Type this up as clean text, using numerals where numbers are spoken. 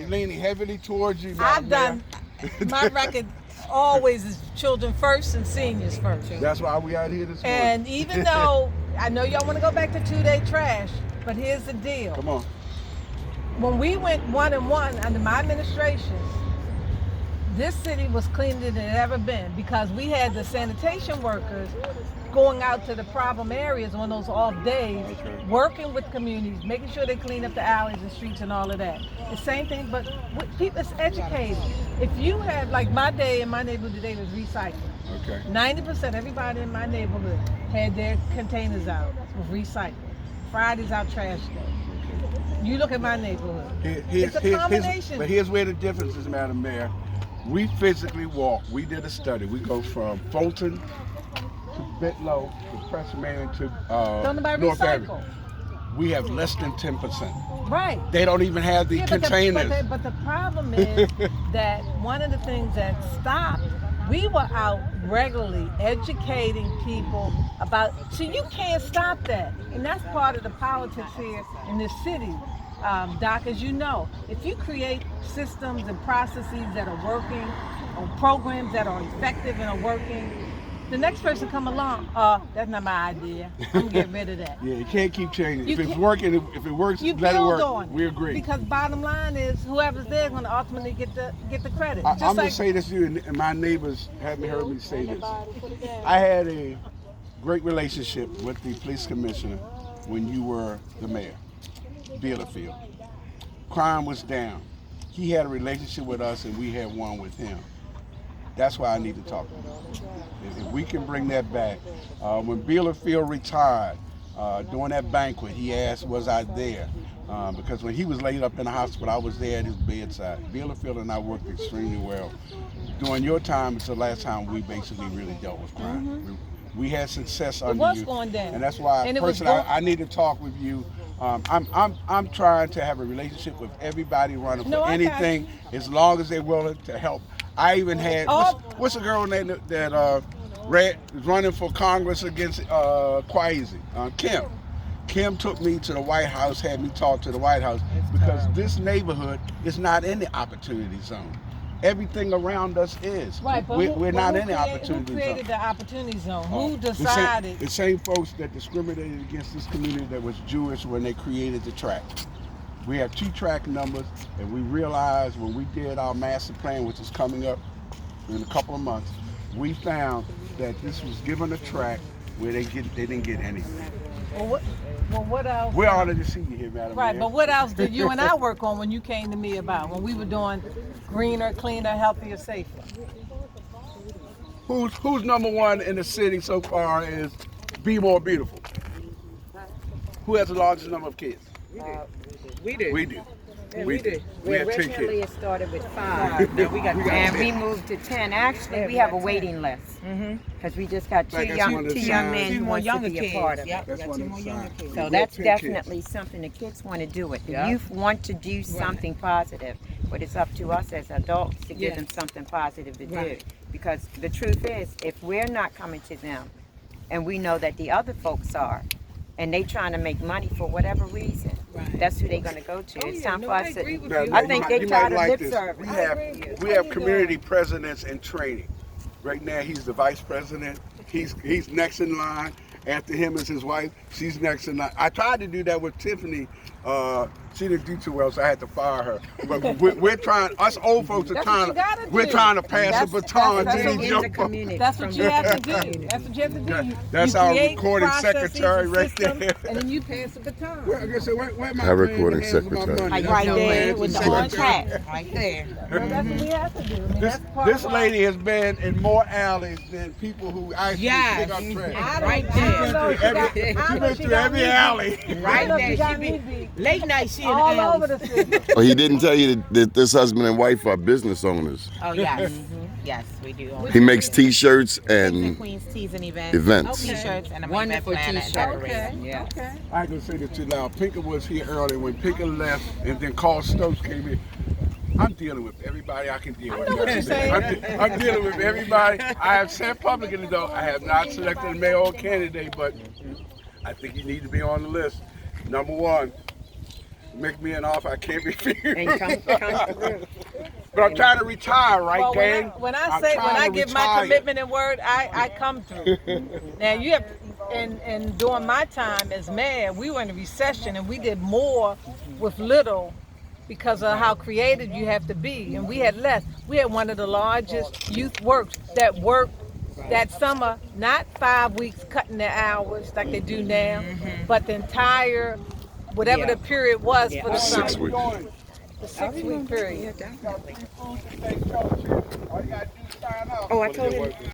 He's leaning heavily towards you. I've done, my record always is children first and seniors first. That's why we out here this morning. And even though, I know y'all want to go back to 2-day trash, but here's the deal. Come on. When we went 1-1 under my administration, this city was cleaner than it ever been because we had the sanitation workers going out to the problem areas on those off days, working with communities, making sure they clean up the alleys and streets and all of that. The same thing, but people, it's educated. If you have, like my day in my neighborhood today was recycling. Okay. 90% everybody in my neighborhood had their containers out with recycling. Friday's our trash day. You look at my neighborhood. It's a combination. But here's where the difference is, Madam Mayor. We physically walk. We did a study. We go from Fulton to Bitlow to Preston to North Avenue. We have less than 10%. Right. They don't even have the containers. But the problem is that one of the things that stopped, we were out regularly educating people about, so you can't stop that. And that's part of the politics here in this city. Doc, as you know, if you create systems and processes that are working, or programs that are effective and are working, the next person come along, that's not my idea. I'm gonna get rid of that. Yeah, you can't keep changing. If it's working, if it works, let it work. We agree. Because bottom line is, whoever's there is going to ultimately get the credit. I'm gonna say this to you, and my neighbors haven't heard me say this. I had a great relationship with the police commissioner when you were the mayor, Bealerfield. Crime was down. He had a relationship with us, and we had one with him. That's why I need to talk to him. If we can bring that back. When Bealerfield retired, during that banquet, he asked, was I there? Because when he was laid up in the hospital, I was there at his bedside. Bealerfield and I worked extremely well. During your time, it's the last time we basically really dealt with crime. Mm-hmm. We had success under you. It was going down. And that's why, personally, I need to talk with you. I'm trying to have a relationship with everybody running for anything, as long as they're willing to help. I even had, what's a girl name that is running for Congress against Kwesi? Kim. Kim took me to the White House, had me talk to the White House, because this neighborhood is not in the opportunity zone. Everything around us is. Right, but we're not in the opportunity zone. Who created the opportunity zone? Who decided? The same folks that discriminated against this community that was Jewish when they created the track. We have 2 track numbers, and we realized when we did our master plan, which is coming up in a couple of months, we found that this was given a track where they didn't get anything. Well, what else? We're honored to see you here, Madam Right, Mayor. but what else did you and I work on when you came to me about, when we were doing greener, cleaner, healthier, safer? Who's number one in the city so far is Be More Beautiful? Who has the largest number of kids? We do. We do. Yeah, we do. We have 10 Originally kids. it started with 5. No, we got And we moved to 10. Actually, we have a waiting list. Because we just got two young men who want to be a part of it. Yep, That's got one 2 of more the younger signs. kids. So We that's have 10 kids. definitely something the kids want to do it. The Yeah. youth want to do something positive, but it's up to us as adults to give them something positive to do. Because the truth is, if we're not coming to them, and we know that the other folks are, and they trying to make money for whatever reason, that's who they're going to go to. It's time for us to. I think they tired of lip service. We have community presidents in training. Right now, he's the vice president. He's next in line. After him is his wife. She's next in line. I tried to do that with Tiffany. She didn't do too well, so I had to fire her. But we're trying. Us old folks are trying. We're trying to pass the baton to these young folks. That's what you have to do. That's what you have to do. That's our recording secretary right there. And then you pass the baton. Our recording secretary. Right there with the orange hat. Right there. Well, that's what we have to do. I mean, that's part This of lady has been in more alleys than people who actually pick up trash. Right there. She been through every alley. Right there. She be late night. She in the all alley. over the city. Oh, he didn't tell you that this husband and wife are business owners. Oh yes, yes we do. He makes T-shirts and Queens Teas and events. T-shirts and a Wonderful event T-shirts. decorating. Okay. Yeah. Okay. I ain't gonna say this too loud. Pinker was here earlier. When Pinker left, and then Carl Stokes came in. I'm dealing with everybody I can deal with. know what you're saying. I'm dealing with everybody. I have said publicly though, I have not selected a mayoral candidate, but I think you need to be on the list. Number one, make me an offer I can't refuse. And come through. But I'm trying to retire, right, Well, gang? when I'm I trying to give my retire. commitment and word, I come through. Now you have, and during my time as mayor, we were in a recession and we did more with little because of how creative you have to be, and we had less. We had one of the largest youth works that worked that summer, not 5 weeks cutting their hours like they do now, but the entire, whatever the period was for the summer. 6 weeks. The 6-week period. Yeah, definitely. All you gotta do is sign up. Oh, I told him.